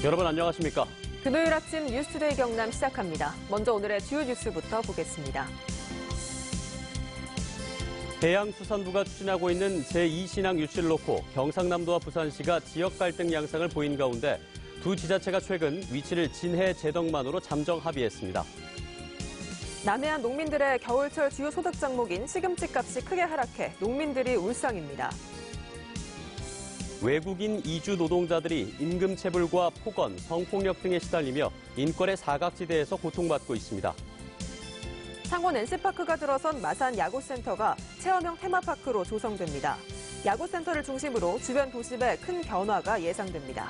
여러분 안녕하십니까? 금요일 아침 뉴스투데이 경남 시작합니다. 먼저 오늘의 주요 뉴스부터 보겠습니다. 해양수산부가 추진하고 있는 제2신항 유치를 놓고 경상남도와 부산시가 지역 갈등 양상을 보인 가운데 두 지자체가 최근 위치를 진해 제덕만으로 잠정 합의했습니다. 남해안 농민들의 겨울철 주요 소득 종목인 시금치 값이 크게 하락해 농민들이 울상입니다. 외국인 이주 노동자들이 임금체불과 폭언, 성폭력 등에 시달리며 인권의 사각지대에서 고통받고 있습니다. 창원 NC파크가 들어선 마산 야구센터가 체험형 테마파크로 조성됩니다. 야구센터를 중심으로 주변 도심에 큰 변화가 예상됩니다.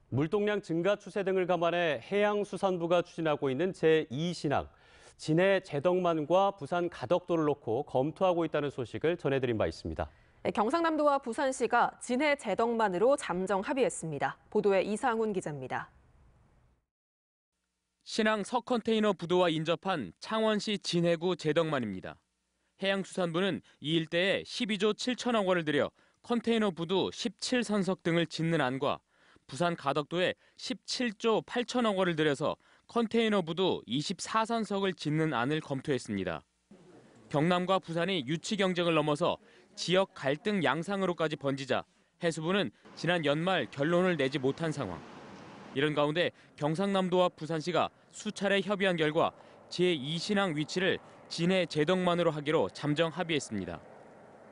물동량 증가 추세 등을 감안해 해양수산부가 추진하고 있는 제2신항, 진해 제덕만과 부산 가덕도를 놓고 검토하고 있다는 소식을 전해드린 바 있습니다. 경상남도와 부산시가 진해 제덕만으로 잠정 합의했습니다. 보도에 이상훈 기자입니다. 신항 서컨테이너 부도와 인접한 창원시 진해구 제덕만입니다. 해양수산부는 이 일대에 12조 7천억 원을 들여 컨테이너 부두 17선석 등을 짓는 안과 부산 가덕도에 17조 8천억 원을 들여서 컨테이너 부두 24선석을 짓는 안을 검토했습니다. 경남과 부산이 유치 경쟁을 넘어서 지역 갈등 양상으로까지 번지자 해수부는 지난 연말 결론을 내지 못한 상황. 이런 가운데 경상남도와 부산시가 수차례 협의한 결과 제2신항 위치를 진해 제덕만으로 하기로 잠정 합의했습니다.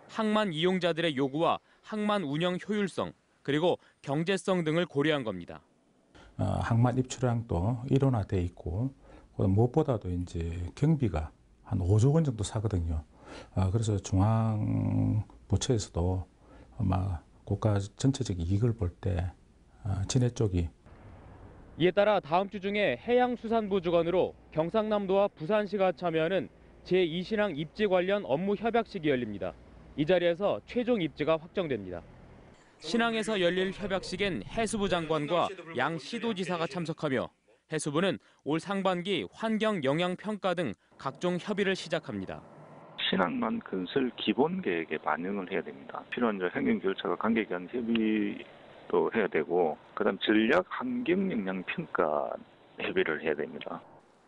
항만 이용자들의 요구와 항만 운영 효율성, 그리고 경제성 등을 고려한 겁니다. 항만 입출항도 일원화돼 있고 무엇보다도 이제 경비가 한 5조 원 정도 사거든요. 그래서 중앙부처에서도 아마 국가 전체적 이익을 볼 때 진해 쪽이 이에 따라 다음 주 중에 해양수산부 주관으로 경상남도와 부산시가 참여하는 제2신항 입지 관련 업무 협약식이 열립니다. 이 자리에서 최종 입지가 확정됩니다. 신항에서 열릴 협약식엔 해수부 장관과 양 시도지사가 참석하며 해수부는 올 상반기 환경 영향 평가 등 각종 협의를 시작합니다. 신항만 건설 기본 계획에 반영을 해야 됩니다. 필요한 행정 절차가 관계기관 협의도 해야 되고, 그다음 전략 환경 영향 평가 협의를 해야 됩니다.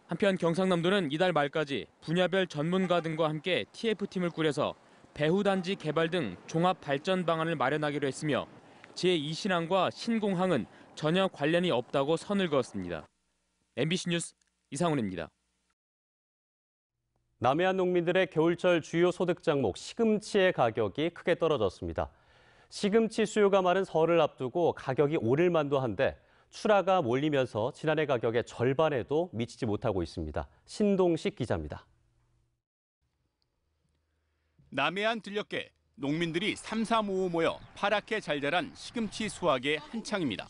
한편 경상남도는 이달 말까지 분야별 전문가 등과 함께 TF팀을 꾸려서 배후단지 개발 등 종합 발전 방안을 마련하기로 했으며 제2신항과 신공항은 전혀 관련이 없다고 선을 그었습니다. MBC 뉴스 이상훈입니다. 남해안 농민들의 겨울철 주요 소득 종목 시금치의 가격이 크게 떨어졌습니다. 시금치 수요가 많은 설을 앞두고 가격이 오를 만도 한데 출하가 몰리면서 지난해 가격의 절반에도 미치지 못하고 있습니다. 신동식 기자입니다. 남해안 들녘에 농민들이 삼삼오오 모여 파랗게 잘 자란 시금치 수확의 한창입니다.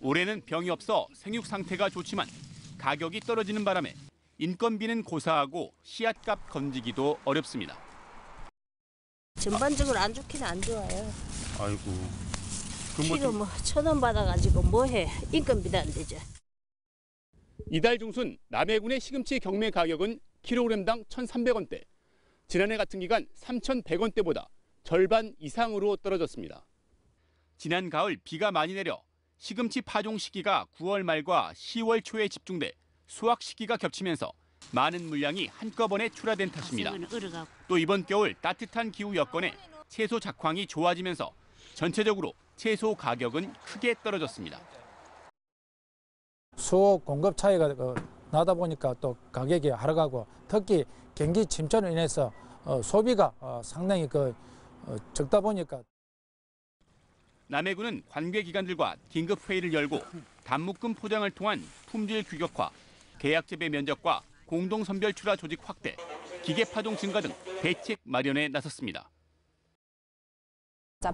올해는 병이 없어 생육 상태가 좋지만 가격이 떨어지는 바람에 인건비는 고사하고 씨앗값 건지기도 어렵습니다. 전반적으로 안 좋긴 안 좋아요. 아이고. 키로 1,000원 받아가지고 뭐해. 인건비도 안 되죠. 이달 중순 남해군의 시금치 경매 가격은 킬로그램당 1,300원대. 지난해 같은 기간 3,100원대보다 절반 이상으로 떨어졌습니다. 지난 가을 비가 많이 내려 시금치 파종 시기가 9월 말과 10월 초에 집중돼 수확 시기가 겹치면서 많은 물량이 한꺼번에 출하된 탓입니다. 또 이번 겨울 따뜻한 기후 여건에 채소 작황이 좋아지면서 전체적으로 채소 가격은 크게 떨어졌습니다. 수요 공급 차이가 나다 보니까 또 가격이 하락하고 특히 경기 침체로 인해서 소비가 상당히 적다 보니까 남해군은 관계기관들과 긴급 회의를 열고 단묶음 포장을 통한 품질 규격화, 계약 재배 면적과 공동 선별 출하 조직 확대, 기계 파종 증가 등 대책 마련에 나섰습니다.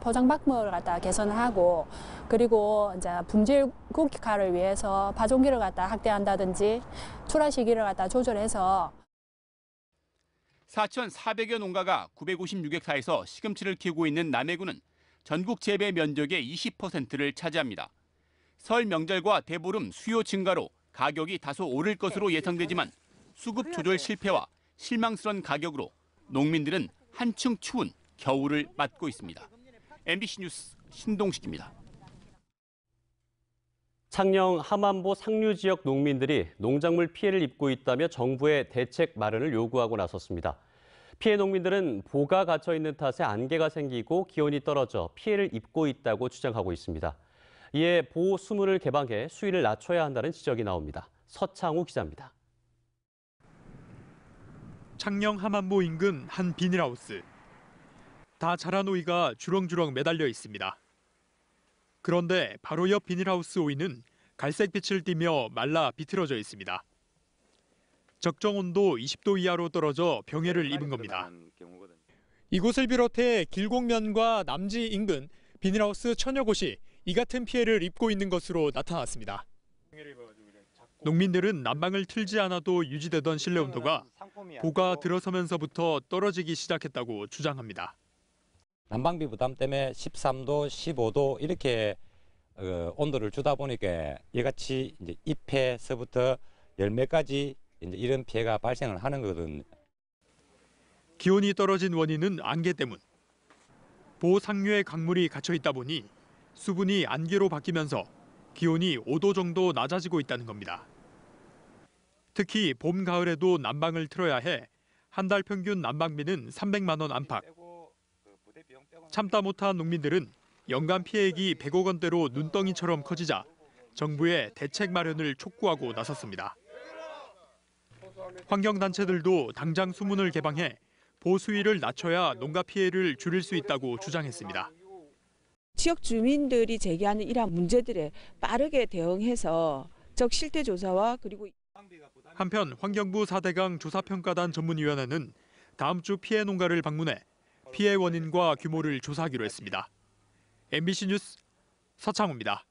포장 방법을 갖다 개선하고 그리고 이제 품질 국가를 위해서 파종기를 갖다 확대한다든지 출하 시기를 갖다 조절해서 4,400여 농가가 956헥타에서 시금치를 키우고 있는 남해군은 전국 재배 면적의 20%를 차지합니다. 설 명절과 대보름 수요 증가로 가격이 다소 오를 것으로 예상되지만 수급 조절 실패와 실망스러운 가격으로 농민들은 한층 추운 겨울을 맞고 있습니다. MBC 뉴스 신동식입니다. 창녕 함안보 상류 지역 농민들이 농작물 피해를 입고 있다며 정부의 대책 마련을 요구하고 나섰습니다. 피해 농민들은 보가 갇혀 있는 탓에 안개가 생기고 기온이 떨어져 피해를 입고 있다고 주장하고 있습니다. 이에 보호 수문을 개방해 수위를 낮춰야 한다는 지적이 나옵니다. 서창우 기자입니다. 창녕 함안보 인근 한 비닐하우스. 다 자란 오이가 주렁주렁 매달려 있습니다. 그런데 바로 옆 비닐하우스 오이는 갈색빛을 띠며 말라 비틀어져 있습니다. 적정 온도 20도 이하로 떨어져 병해를 입은 겁니다. 이곳을 비롯해 길곡면과 남지 인근 비닐하우스 천여 곳이 이 같은 피해를 입고 있는 것으로 나타났습니다. 농민들은 난방을 틀지 않아도 유지되던 실내 온도가 보가 들어서면서부터 떨어지기 시작했다고 주장합니다. 난방비 부담 때문에 13도, 15도 이렇게 온도를 주다 보니까 이같이 이제 잎에서부터 열매까지 이제 이런 피해가 발생을 하는 거거든요. 기온이 떨어진 원인은 안개 때문. 보호 상류에 강물이 갇혀 있다 보니 수분이 안개로 바뀌면서 기온이 5도 정도 낮아지고 있다는 겁니다. 특히 봄, 가을에도 난방을 틀어야 해 한 달 평균 난방비는 300만 원 안팎. 참다 못한 농민들은 연간 피해액이 100억 원대로 눈덩이처럼 커지자 정부의 대책 마련을 촉구하고 나섰습니다. 환경단체들도 당장 수문을 개방해 보수위를 낮춰야 농가 피해를 줄일 수 있다고 주장했습니다. 지역 주민들이 제기하는 이러한 문제들에 빠르게 대응해서 적 실태 조사와 그리고 한편 환경부 4대강 조사평가단 전문위원회는 다음 주 피해 농가를 방문해 피해 원인과 규모를 조사하기로 했습니다. MBC 뉴스 서창우입니다.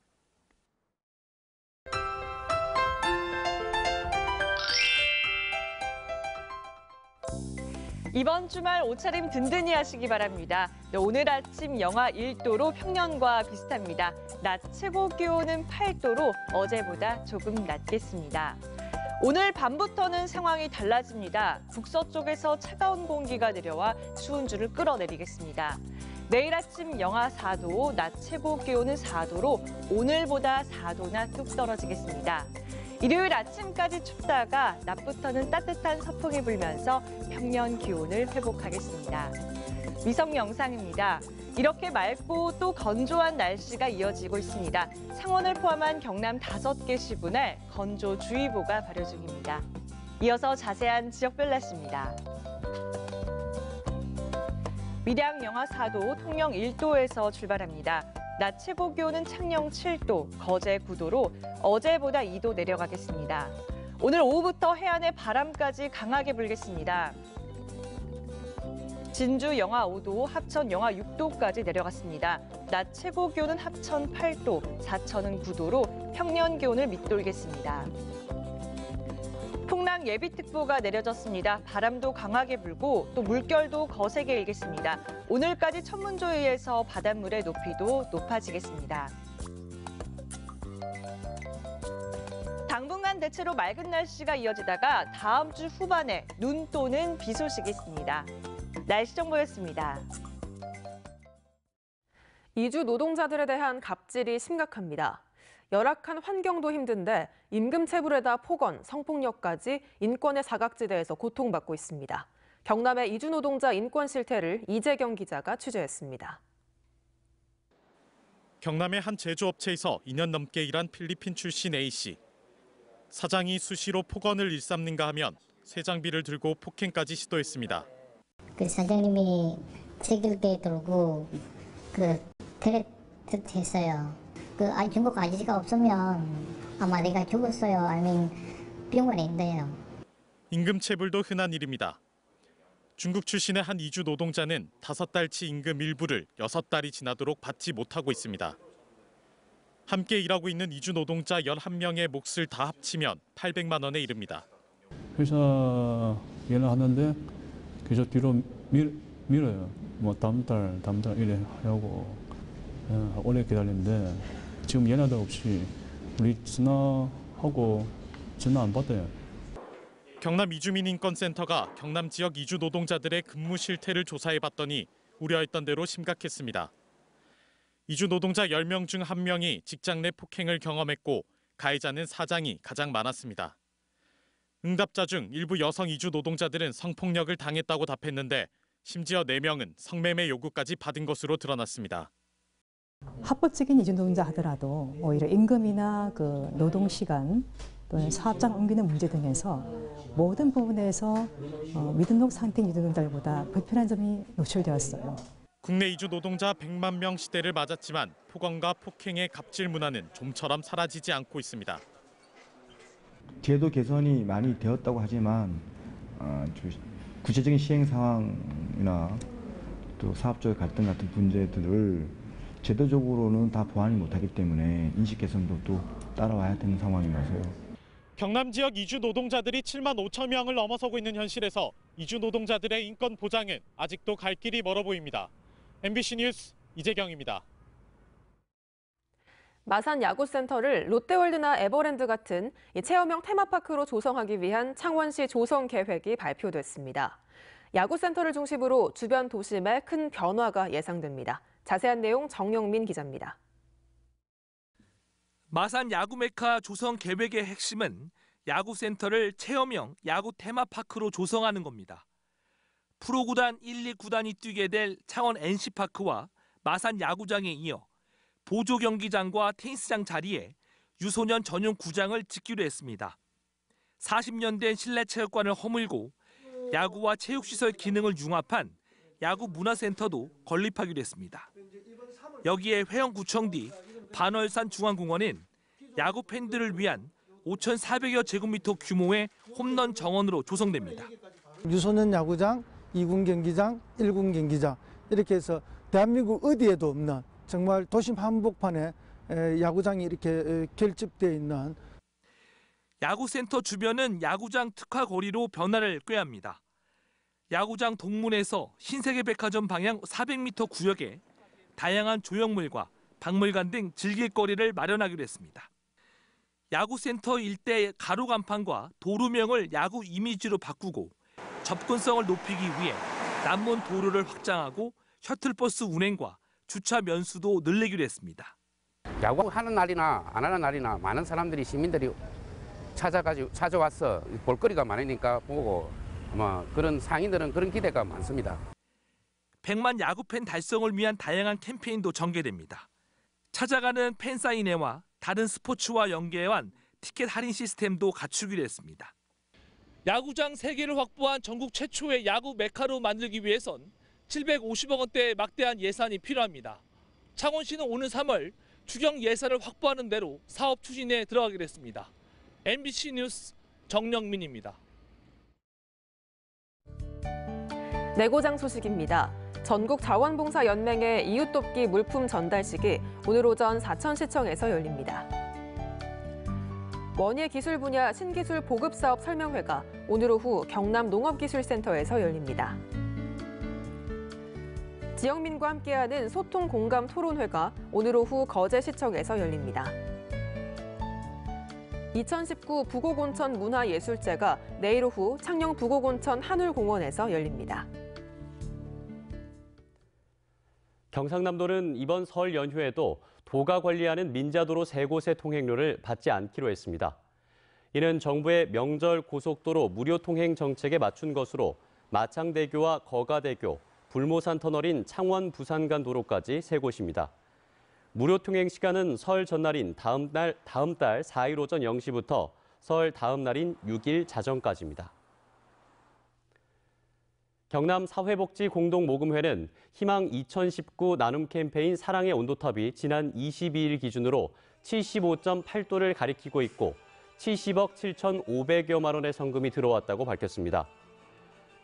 이번 주말 옷차림 든든히 하시기 바랍니다. 오늘 아침 영하 1도로 평년과 비슷합니다. 낮 최고 기온은 8도로 어제보다 조금 낮겠습니다. 오늘 밤부터는 상황이 달라집니다. 북서쪽에서 차가운 공기가 내려와 추운 줄을 끌어내리겠습니다. 내일 아침 영하 4도, 낮 최고 기온은 4도로 오늘보다 4도나 뚝 떨어지겠습니다. 일요일 아침까지 춥다가 낮부터는 따뜻한 서풍이 불면서 평년 기온을 회복하겠습니다. 위성 영상입니다. 이렇게 맑고 또 건조한 날씨가 이어지고 있습니다. 창원을 포함한 경남 5개 시군에 건조주의보가 발효 중입니다. 이어서 자세한 지역별 날씨입니다. 밀양 영하 4도, 통영 1도에서 출발합니다. 낮 최고 기온은 창녕 7도, 거제 9도로 어제보다 2도 내려가겠습니다. 오늘 오후부터 해안에 바람까지 강하게 불겠습니다. 진주 영하 5도, 합천 영하 6도까지 내려갔습니다. 낮 최고 기온은 합천 8도, 사천은 9도로 평년 기온을 밑돌겠습니다. 풍랑 예비특보가 내려졌습니다. 바람도 강하게 불고 또 물결도 거세게 일겠습니다. 오늘까지 천문조위에서 바닷물의 높이도 높아지겠습니다. 당분간 대체로 맑은 날씨가 이어지다가 다음 주 후반에 눈 또는 비 소식이 있습니다. 날씨 정보였습니다. 이주 노동자들에 대한 갑질이 심각합니다. 열악한 환경도 힘든데 임금체불에다 폭언, 성폭력까지 인권의 사각지대에서 고통받고 있습니다. 경남의 이주 노동자 인권 실태를 이재경 기자가 취재했습니다. 경남의 한 제조업체에서 2년 넘게 일한 필리핀 출신 A씨. 사장이 수시로 폭언을 일삼는가 하면 새 장비를 들고 폭행까지 시도했습니다. 그 사장님이 책일대 들고 했어요. 중국 아저씨가 없으면 아마 내가 죽었어요. 아니면 병원에 있대요. 임금체불도 흔한 일입니다. 중국 출신의 한 이주 노동자는 5달치 임금 일부를 6달이 지나도록 받지 못하고 있습니다. 함께 일하고 있는 이주 노동자 11명의 몫을 다 합치면 800만 원에 이릅니다. 회사 연락하는데 계속 뒤로 밀어요. 뭐 다음 달 이래 하려고 오래 기다리는데 지금 연락도 없이 우리 전화하고 전화 안 받아요. 경남 이주민인권센터가 경남 지역 이주 노동자들의 근무 실태를 조사해봤더니 우려했던 대로 심각했습니다. 이주 노동자 10명 중 1명이 직장 내 폭행을 경험했고 가해자는 사장이 가장 많았습니다. 응답자 중 일부 여성 이주 노동자들은 성폭력을 당했다고 답했는데 심지어 4명은 성매매 요구까지 받은 것으로 드러났습니다. 합법적인 이주 노동자 하더라도 오히려 임금이나 노동 시간 또는 사업장 옮기는 문제 등에서 모든 부분에서 미등록 상태 이주 노동자들보다 불편한 점이 노출되었어요. 국내 이주 노동자 100만 명 시대를 맞았지만 폭언과 폭행의 갑질 문화는 좀처럼 사라지지 않고 있습니다. 제도 개선이 많이 되었다고 하지만 구체적인 시행 상황이나 또 사업적 갈등 같은 문제들을 제도적으로는 다 보완이 못하기 때문에 인식 개선도 또 따라와야 되는 상황이라서요. 경남 지역 이주 노동자들이 7만 5천 명을 넘어서고 있는 현실에서 이주 노동자들의 인권 보장은 아직도 갈 길이 멀어 보입니다. MBC 뉴스 이재경입니다. 마산 야구센터를 롯데월드나 에버랜드 같은 체험형 테마파크로 조성하기 위한 창원시 조성 계획이 발표됐습니다. 야구센터를 중심으로 주변 도심에 큰 변화가 예상됩니다. 자세한 내용 정영민 기자입니다. 마산 야구 메카 조성 계획의 핵심은 야구센터를 체험형 야구 테마파크로 조성하는 겁니다. 프로구단 1, 2구단이 뛰게 될 창원 NC파크와 마산 야구장에 이어 보조 경기장과 테니스장 자리에 유소년 전용 구장을 짓기로 했습니다. 40년 된 실내 체육관을 허물고 야구와 체육시설 기능을 융합한 야구 문화센터도 건립하기로 했습니다. 여기에 회원구청 뒤 반월산 중앙공원은 야구 팬들을 위한 5,400여 제곱미터 규모의 홈런 정원으로 조성됩니다. 유소년 야구장, 2군 경기장, 1군 경기장 이렇게 해서 대한민국 어디에도 없는 정말 도심 한복판에 야구장이 이렇게 결집되어 있는. 야구센터 주변은 야구장 특화 거리로 변화를 꾀합니다. 야구장 동문에서 신세계백화점 방향 400m 구역에 다양한 조형물과 박물관 등 즐길거리를 마련하기로 했습니다. 야구센터 일대 가로 간판과 도로명을 야구 이미지로 바꾸고 접근성을 높이기 위해 남문 도로를 확장하고 셔틀버스 운행과 주차 면수도 늘리기로 했습니다. 야구하는 날이나 안 하는 날이나 많은 사람들이 시민들이 찾아와서 볼거리가 많으니까 보고 아마 그런 상인들은 그런 기대가 많습니다. 100만 야구팬 달성을 위한 다양한 캠페인도 전개됩니다. 찾아가는 팬사인회와 다른 스포츠와 연계한 티켓 할인 시스템도 갖추기로 했습니다. 야구장 3개를 확보한 전국 최초의 야구 메카로 만들기 위해선 750억 원대의 막대한 예산이 필요합니다. 창원시는 오는 3월 추경 예산을 확보하는 대로 사업 추진에 들어가기로 했습니다. MBC 뉴스 정영민입니다. 내고장 소식입니다. 전국 자원봉사연맹의 이웃돕기 물품 전달식이 오늘 오전 사천시청에서 열립니다. 원예 기술 분야 신기술 보급사업 설명회가 오늘 오후 경남 농업기술센터에서 열립니다. 지역민과 함께하는 소통 공감 토론회가 오늘 오후 거제시청에서 열립니다. 2019 부곡온천 문화예술제가 내일 오후 창녕 부곡온천 한울공원에서 열립니다. 경상남도는 이번 설 연휴에도 도가 관리하는 민자도로 3곳의 통행료를 받지 않기로 했습니다. 이는 정부의 명절 고속도로 무료 통행 정책에 맞춘 것으로 마창대교와 거가대교, 불모산 터널인 창원 부산 간 도로까지 3곳입니다. 무료 통행 시간은 설 전날인 다음 달 4일 오전 0시부터 설 다음 날인 6일 자정까지입니다. 경남 사회복지공동모금회는 희망 2019 나눔 캠페인 사랑의 온도탑이 지난 22일 기준으로 75.8도를 가리키고 있고 70억 7,500여만 원의 성금이 들어왔다고 밝혔습니다.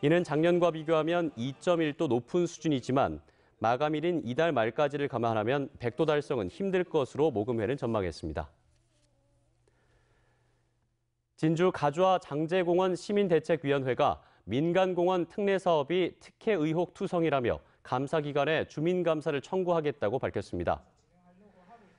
이는 작년과 비교하면 2.1도 높은 수준이지만 마감일인 이달 말까지를 감안하면 100도 달성은 힘들 것으로 모금회는 전망했습니다. 진주 가좌 장제공원 시민대책위원회가 민간공원 특례 사업이 특혜 의혹 투성이라며 감사기관에 주민감사를 청구하겠다고 밝혔습니다.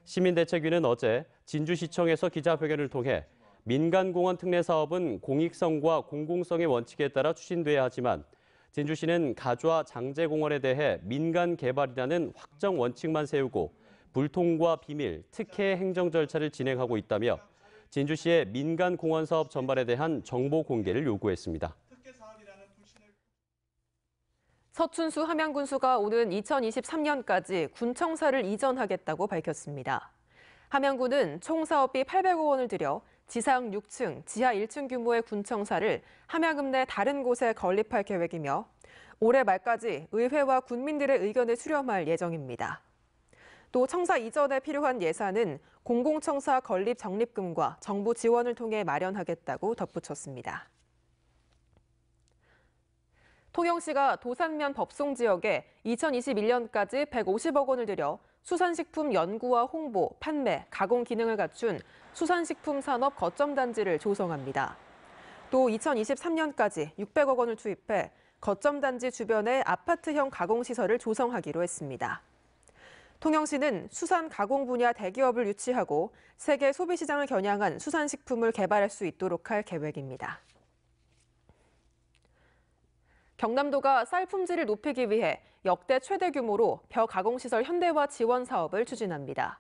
시민대책위는 어제 진주시청에서 기자회견을 통해 민간공원 특례 사업은 공익성과 공공성의 원칙에 따라 추진돼야 하지만 진주시는 가좌 장제공원에 대해 민간 개발이라는 확정 원칙만 세우고 불통과 비밀, 특혜 행정 절차를 진행하고 있다며 진주시의 민간 공원 사업 전반에 대한 정보 공개를 요구했습니다. 서춘수 함양군수가 오는 2023년까지 군청사를 이전하겠다고 밝혔습니다. 함양군은 총 사업비 800억 원을 들여 지상 6층, 지하 1층 규모의 군청사를 함양읍 내 다른 곳에 건립할 계획이며 올해 말까지 의회와 군민들의 의견을 수렴할 예정입니다. 또 청사 이전에 필요한 예산은 공공청사 건립 적립금과 정부 지원을 통해 마련하겠다고 덧붙였습니다. 통영시가 도산면 법송 지역에 2021년까지 150억 원을 들여 수산식품 연구와 홍보, 판매, 가공 기능을 갖춘 수산식품 산업 거점단지를 조성합니다. 또 2023년까지 600억 원을 투입해 거점단지 주변에 아파트형 가공시설을 조성하기로 했습니다. 통영시는 수산 가공 분야 대기업을 유치하고 세계 소비시장을 겨냥한 수산식품을 개발할 수 있도록 할 계획입니다. 경남도가 쌀 품질을 높이기 위해 역대 최대 규모로 벼 가공시설 현대화 지원 사업을 추진합니다.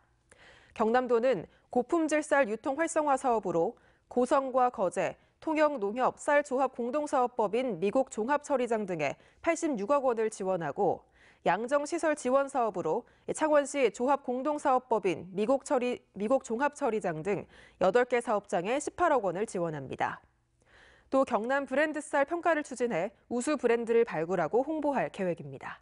경남도는 고품질 쌀 유통 활성화 사업으로 고성과 거제, 통영농협 쌀조합 공동사업법인 미국 종합처리장 등에 86억 원을 지원하고 양정시설 지원 사업으로 창원시 조합 공동사업법인 미국 종합처리장 등 8개 사업장에 18억 원을 지원합니다. 또 경남 브랜드 쌀 평가를 추진해 우수 브랜드를 발굴하고 홍보할 계획입니다.